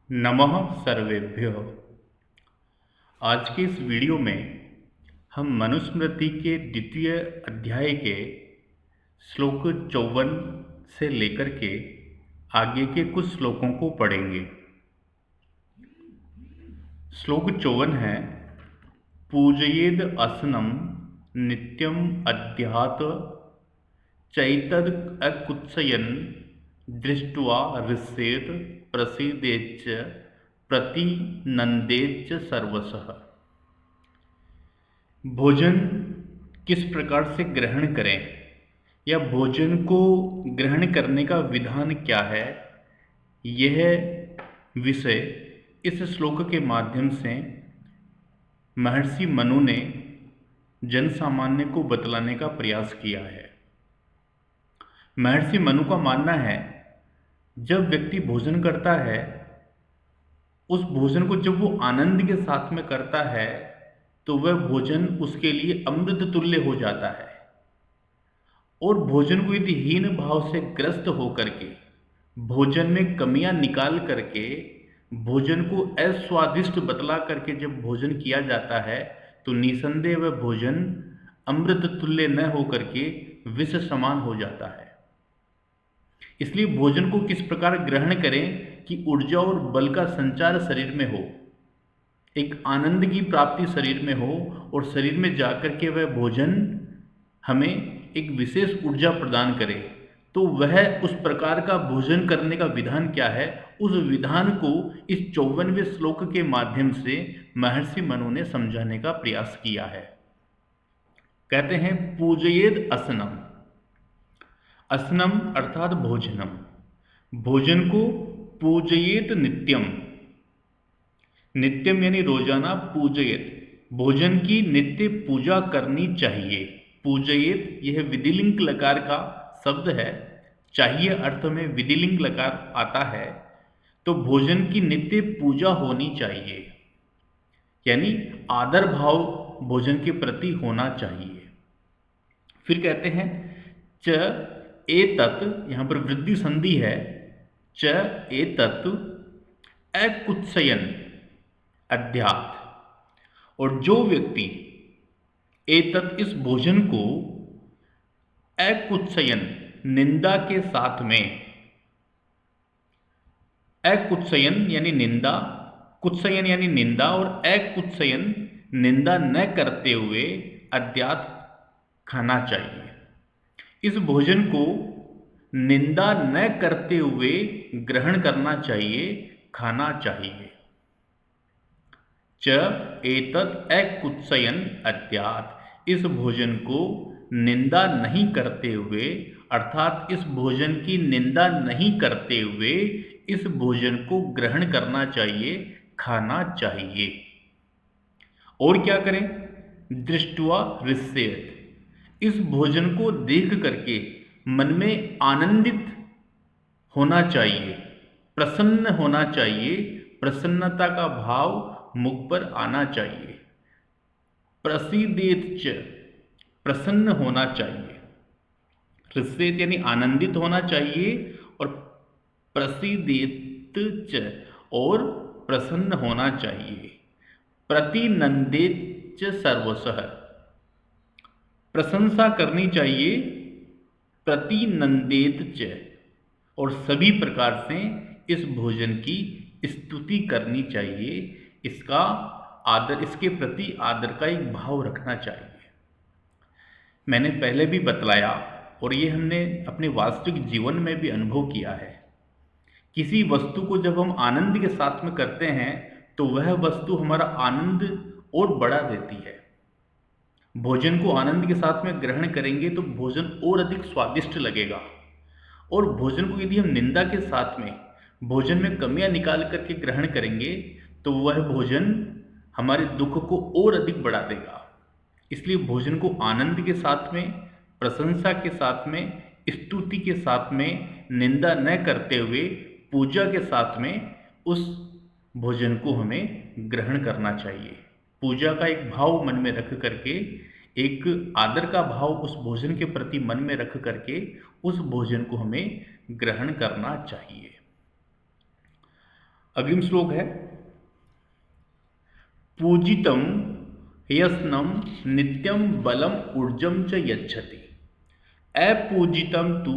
नमः सर्वेभ्यो। आज के इस वीडियो में हम मनुस्मृति के द्वितीय अध्याय के श्लोक 54 से लेकर के आगे के कुछ श्लोकों को पढ़ेंगे। श्लोक 54 है, पूजयेद असनम नित्यम अध्यात चैतद अकुत्सयन दृष्ट्वा ऋष्येत प्रसीदेच्च प्रतिनंदेच्च सर्वशः। भोजन किस प्रकार से ग्रहण करें या भोजन को ग्रहण करने का विधान क्या है, यह विषय इस श्लोक के माध्यम से महर्षि मनु ने जन सामान्य को बतलाने का प्रयास किया है। महर्षि मनु का मानना है, जब व्यक्ति भोजन करता है, उस भोजन को जब वो आनंद के साथ में करता है तो वह भोजन उसके लिए अमृत तुल्य हो जाता है। और भोजन को यदि हीन भाव से ग्रस्त होकर के भोजन में कमियां निकाल करके भोजन को अस्वादिष्ट बतला करके जब भोजन किया जाता है तो निसंदेह वह भोजन अमृत तुल्य न होकर के विष समान हो जाता है। इसलिए भोजन को किस प्रकार ग्रहण करें कि ऊर्जा और बल का संचार शरीर में हो, एक आनंद की प्राप्ति शरीर में हो और शरीर में जाकर के वह भोजन हमें एक विशेष ऊर्जा प्रदान करे। तो वह उस प्रकार का भोजन करने का विधान क्या है, उस विधान को इस 54वें श्लोक के माध्यम से महर्षि मनु ने समझाने का प्रयास किया है। कहते हैं, पूजयेद असनम। असनम अर्थात भोजनम। भोजन को पूजयेत नित्यम। नित्यम यानी रोजाना। पूजयेत, भोजन की नित्य पूजा करनी चाहिए। पूजयेत यह विधिलिंग लकार का शब्द है। चाहिए अर्थ में विधिलिंग लकार आता है, तो भोजन की नित्य पूजा होनी चाहिए, यानी आदर भाव भोजन के प्रति होना चाहिए। फिर कहते हैं, च एतत्, यहां पर वृद्धि संधि है। च एतत् अकुत्सयन अध्यात्। और जो व्यक्ति एतत् इस भोजन को अकुत्सयन निंदा के साथ में, अकुत्सयन यानी निंदा, कुत्सयन यानी निंदा, और अकुत्सयन निंदा न करते हुए अध्यात् खाना चाहिए। इस भोजन को निंदा न करते हुए ग्रहण करना चाहिए, खाना चाहिए। च एतत् अकुत्सयन अध्यात्, इस भोजन को निंदा नहीं करते हुए, अर्थात इस भोजन की निंदा नहीं करते हुए इस भोजन को ग्रहण करना चाहिए, खाना चाहिए। और क्या करें? दृष्ट्वा ऋष्येत, इस भोजन को देख करके मन में आनंदित होना चाहिए, प्रसन्न होना चाहिए, प्रसन्नता का भाव मुख पर आना चाहिए। प्रसीदेत च, प्रसन्न होना चाहिए। ऋष्येत यानी आनंदित होना चाहिए, और प्रसीदेत च, और प्रसन्न होना चाहिए। प्रतिनंदेत च सर्वशः, प्रशंसा करनी चाहिए। प्रतिनंदेत च, और सभी प्रकार से इस भोजन की स्तुति करनी चाहिए, इसका आदर, इसके प्रति आदर का एक भाव रखना चाहिए। मैंने पहले भी बतलाया, और ये हमने अपने वास्तविक जीवन में भी अनुभव किया है। किसी वस्तु को जब हम आनंद के साथ में करते हैं तो वह वस्तु हमारा आनंद और बढ़ा देती है। भोजन को आनंद के साथ में ग्रहण करेंगे तो भोजन और अधिक स्वादिष्ट लगेगा, और भोजन को यदि हम निंदा के साथ में, भोजन में कमियां निकाल करके ग्रहण करेंगे तो वह भोजन हमारे दुख को और अधिक बढ़ा देगा। इसलिए भोजन को आनंद के साथ में, प्रशंसा के साथ में, स्तुति के साथ में, निंदा न करते हुए पूजा के साथ में उस भोजन को हमें ग्रहण करना चाहिए। पूजा का एक भाव मन में रख करके, एक आदर का भाव उस भोजन के प्रति मन में रख करके उस भोजन को हमें ग्रहण करना चाहिए। अग्रिम श्लोक है, पूजितम ह्यसनम नित्यम बलम ऊर्जम च यच्छति, अपूजितम तु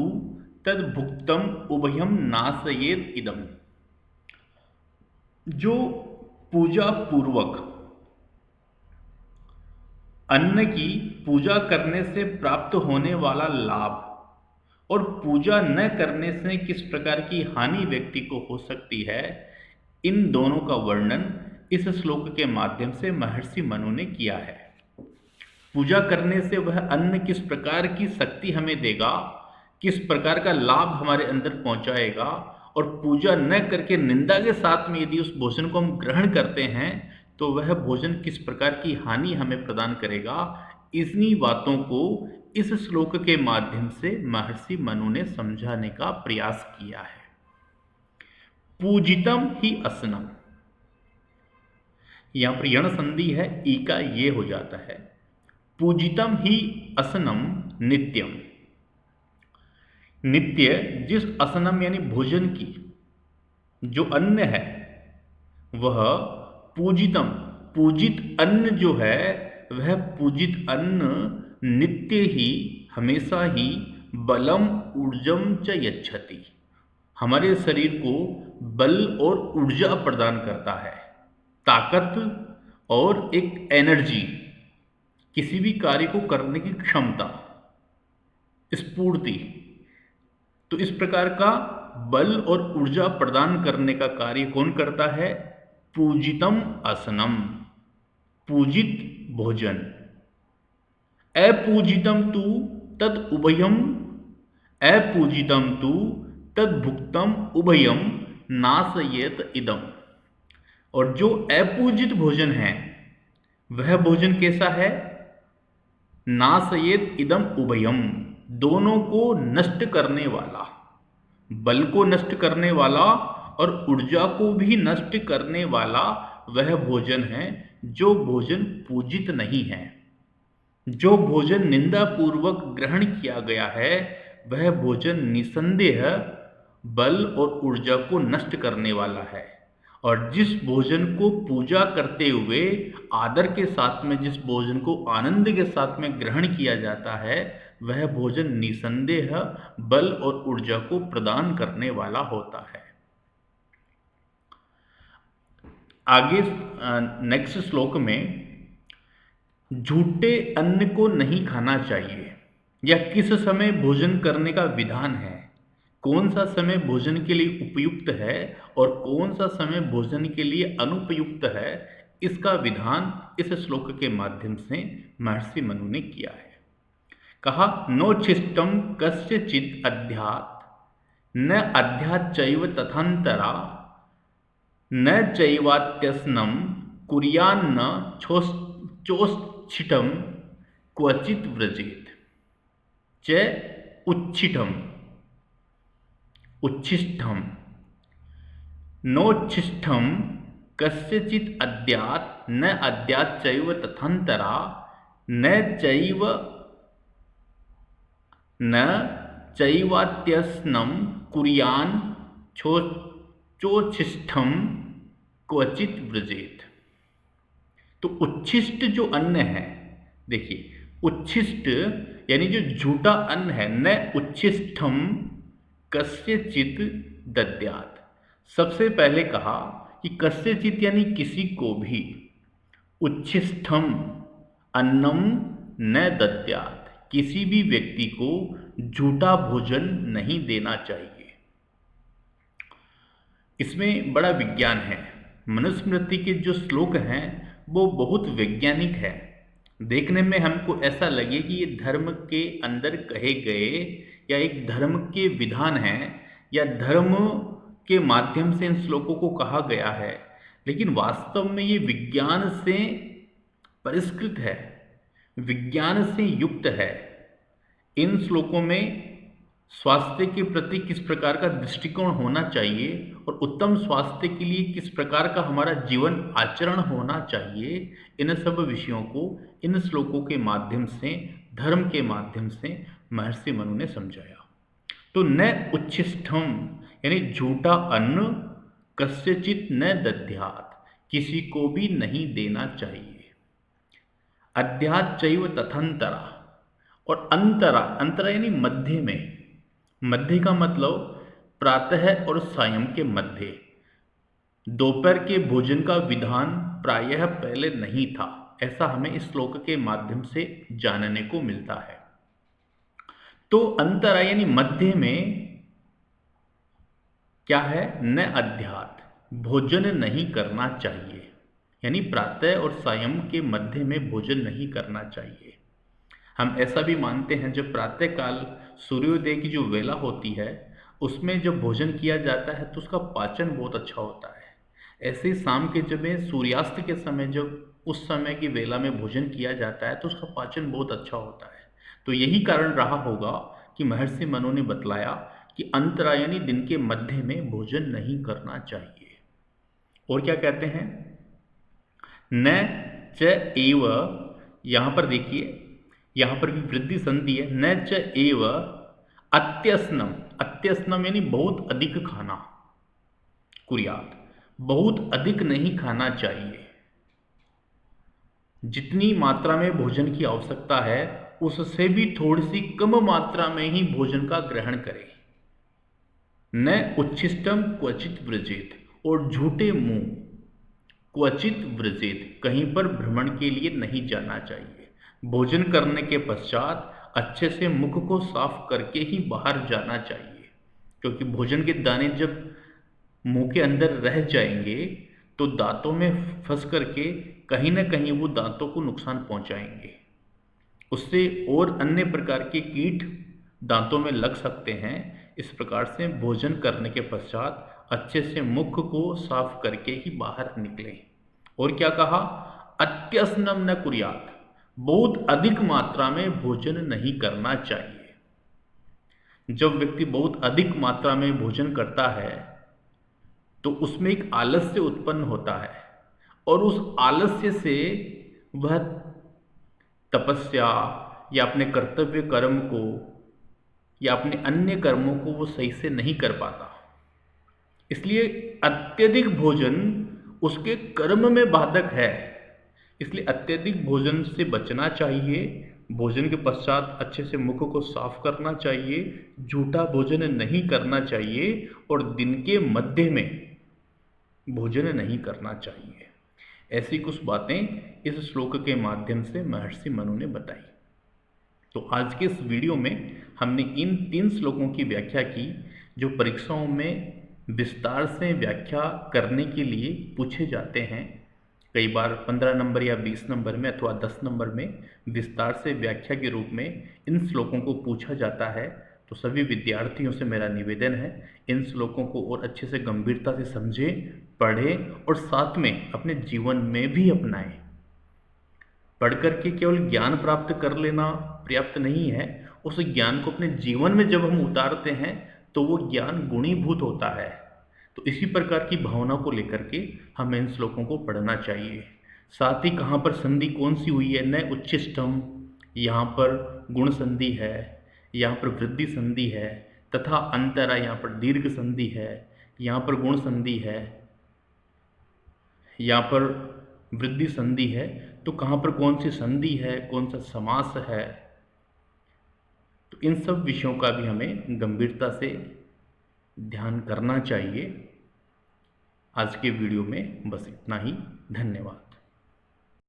तद्भुक्तम उभयम नासयेत इदम। जो पूजा पूर्वक अन्न की पूजा करने से प्राप्त होने वाला लाभ और पूजा न करने से किस प्रकार की हानि व्यक्ति को हो सकती है, इन दोनों का वर्णन इस श्लोक के माध्यम से महर्षि मनु ने किया है। पूजा करने से वह अन्न किस प्रकार की शक्ति हमें देगा, किस प्रकार का लाभ हमारे अंदर पहुंचाएगा, और पूजा न करके निंदा के साथ में यदि उस भोजन को हम ग्रहण करते हैं तो वह भोजन किस प्रकार की हानि हमें प्रदान करेगा, इन्हीं बातों को इस श्लोक के माध्यम से महर्षि मनु ने समझाने का प्रयास किया है। पूजितम ही असनम, यहां पर यण संधि है, ई का ये हो जाता है। पूजितम ही असनम नित्यम, नित्य जिस असनम यानी भोजन की जो अन्न है वह पूजितम, पूजित अन्न जो है वह पूजित अन्न नित्य ही, हमेशा ही बलम ऊर्जम च यच्छति, हमारे शरीर को बल और ऊर्जा प्रदान करता है, ताकत और एक एनर्जी, किसी भी कार्य को करने की क्षमता, स्फूर्ति। तो इस प्रकार का बल और ऊर्जा प्रदान करने का कार्य कौन करता है? पूजितम असनम, पूजित भोजन। अपूजितम तु तद उभयम, अपूजितम तु तद भुक्तम उभयम नासयेत इदम। और जो अपूजित भोजन है वह भोजन कैसा है? नासयेत इदम उभयम, दोनों को नष्ट करने वाला, बल को नष्ट करने वाला और ऊर्जा को भी नष्ट करने वाला वह भोजन है जो भोजन पूजित नहीं है। जो भोजन निंदा पूर्वक ग्रहण किया गया है वह भोजन निसंदेह बल और ऊर्जा को नष्ट करने वाला है। और जिस भोजन को पूजा करते हुए आदर के साथ में, जिस भोजन को आनंद के साथ में ग्रहण किया जाता है वह भोजन निसंदेह बल और ऊर्जा को प्रदान करने वाला होता है। आगे नेक्स्ट श्लोक में झूठे अन्न को नहीं खाना चाहिए, या किस समय भोजन करने का विधान है, कौन सा समय भोजन के लिए उपयुक्त है और कौन सा समय भोजन के लिए अनुपयुक्त है, इसका विधान इस श्लोक के माध्यम से महर्षि मनु ने किया है। कहा, नोच्छिष्टम कस्यचित् अध्यात् न अध्यात् चैव तथान्तरा न चैवात्यसनं कुर्यान्न चोच्छिटम क्वचित् व्रजेत् च उच्छिष्टम, उच्छिष्टम नोच्छिष्टम कस्यचित् अद्यात् न अद्यात् चैव तथान्तरा न चैवात्यसनं कुर्यान् चोच्छिष्टम क्वचित् व्रजेत्। तो उच्छिष्ट जो अन्न है, देखिए उच्छिष्ट यानी जो झूठा अन्न है, न उच्छिष्टम कस्यचित् दद्यात्। सबसे पहले कहा कि कस्यचित् यानी किसी को भी, उच्छिष्टम अन्नम न दद्यात्, किसी भी व्यक्ति को झूठा भोजन नहीं देना चाहिए। इसमें बड़ा विज्ञान है। मनुस्मृति के जो श्लोक हैं वो बहुत वैज्ञानिक है। देखने में हमको ऐसा लगे कि ये धर्म के अंदर कहे गए या एक धर्म के विधान है या धर्म के माध्यम से इन श्लोकों को कहा गया है, लेकिन वास्तव में ये विज्ञान से परिष्कृत है, विज्ञान से युक्त है। इन श्लोकों में स्वास्थ्य के प्रति किस प्रकार का दृष्टिकोण होना चाहिए और उत्तम स्वास्थ्य के लिए किस प्रकार का हमारा जीवन आचरण होना चाहिए, इन सब विषयों को इन श्लोकों के माध्यम से, धर्म के माध्यम से महर्षि मनु ने समझाया। तो न उच्छिष्टम यानी झूठा अन्न कस्यचित् न दद्यात्, किसी को भी नहीं देना चाहिए। अद्यात् चैव तथंतरा, और अंतरा, अंतरा यानी मध्य में। मध्य का मतलब प्रातः और सायं के मध्य। दोपहर के भोजन का विधान प्रायः पहले नहीं था, ऐसा हमें इस श्लोक के माध्यम से जानने को मिलता है। तो अंतरा यानी मध्य में क्या है? न अध्यात, भोजन नहीं करना चाहिए, यानी प्रातः और सायं के मध्य में भोजन नहीं करना चाहिए। हम ऐसा भी मानते हैं जब प्रातः काल सूर्योदय की जो वेला होती है उसमें जब भोजन किया जाता है तो उसका पाचन बहुत अच्छा होता है। ऐसे ही शाम के जब सूर्यास्त के समय जब उस समय की वेला में भोजन किया जाता है तो उसका पाचन बहुत अच्छा होता है। तो यही कारण रहा होगा कि महर्षि मनु ने बतलाया कि अंतरा यानी दिन के मध्य में भोजन नहीं करना चाहिए। और क्या कहते हैं? न च एव, यहाँ पर देखिए, यहाँ पर भी वृद्धि संधि है। न च एव अत्यस्नम, अत्यस्नम यानी बहुत अधिक खाना, कुर्यात, बहुत अधिक नहीं खाना चाहिए। जितनी मात्रा में भोजन की आवश्यकता है उससे भी थोड़ी सी कम मात्रा में ही भोजन का ग्रहण करें। न उच्छिष्टम क्वचित व्रजेत, और झूठे मुंह क्वचित व्रजेत, कहीं पर भ्रमण के लिए नहीं जाना चाहिए। भोजन करने के पश्चात अच्छे से मुख को साफ करके ही बाहर जाना चाहिए, क्योंकि भोजन के दाने जब मुंह के अंदर रह जाएंगे तो दांतों में फंस करके कहीं ना कहीं वो दांतों को नुकसान पहुंचाएंगे। उससे और अन्य प्रकार के कीट दांतों में लग सकते हैं। इस प्रकार से भोजन करने के पश्चात अच्छे से मुख को साफ करके ही बाहर निकलें। और क्या कहा? अत्यस्नम न कुर्यात, बहुत अधिक मात्रा में भोजन नहीं करना चाहिए। जब व्यक्ति बहुत अधिक मात्रा में भोजन करता है तो उसमें एक आलस्य उत्पन्न होता है, और उस आलस्य से वह तपस्या या अपने कर्तव्य कर्म को या अपने अन्य कर्मों को वो सही से नहीं कर पाता। इसलिए अत्यधिक भोजन उसके कर्म में बाधक है, इसलिए अत्यधिक भोजन से बचना चाहिए। भोजन के पश्चात अच्छे से मुख को साफ करना चाहिए, झूठा भोजन नहीं करना चाहिए, और दिन के मध्य में भोजन नहीं करना चाहिए। ऐसी कुछ बातें इस श्लोक के माध्यम से महर्षि मनु ने बताई। तो आज के इस वीडियो में हमने इन 3 श्लोकों की व्याख्या की जो परीक्षाओं में विस्तार से व्याख्या करने के लिए पूछे जाते हैं। कई बार 15 नंबर या 20 नंबर में अथवा 10 नंबर में विस्तार से व्याख्या के रूप में इन श्लोकों को पूछा जाता है। तो सभी विद्यार्थियों से मेरा निवेदन है, इन श्लोकों को और अच्छे से गंभीरता से समझें, पढ़ें और साथ में अपने जीवन में भी अपनाएं। पढ़ करके केवल ज्ञान प्राप्त कर लेना पर्याप्त नहीं है, उस ज्ञान को अपने जीवन में जब हम उतारते हैं तो वो ज्ञान गुणीभूत होता है। तो इसी प्रकार की भावना को लेकर के हमें इन श्लोकों को पढ़ना चाहिए। साथ ही कहाँ पर संधि कौन सी हुई है? न उच्छिष्टम, यहाँ पर गुण संधि है, यहाँ पर वृद्धि संधि है, तथा अंतरा यहाँ पर दीर्घ संधि है, यहाँ पर गुण संधि है, यहाँ पर वृद्धि संधि है। तो कहाँ पर कौन सी संधि है, कौन सा समास है, तो इन सब विषयों का भी हमें गंभीरता से ध्यान करना चाहिए। आज के वीडियो में बस इतना ही। धन्यवाद।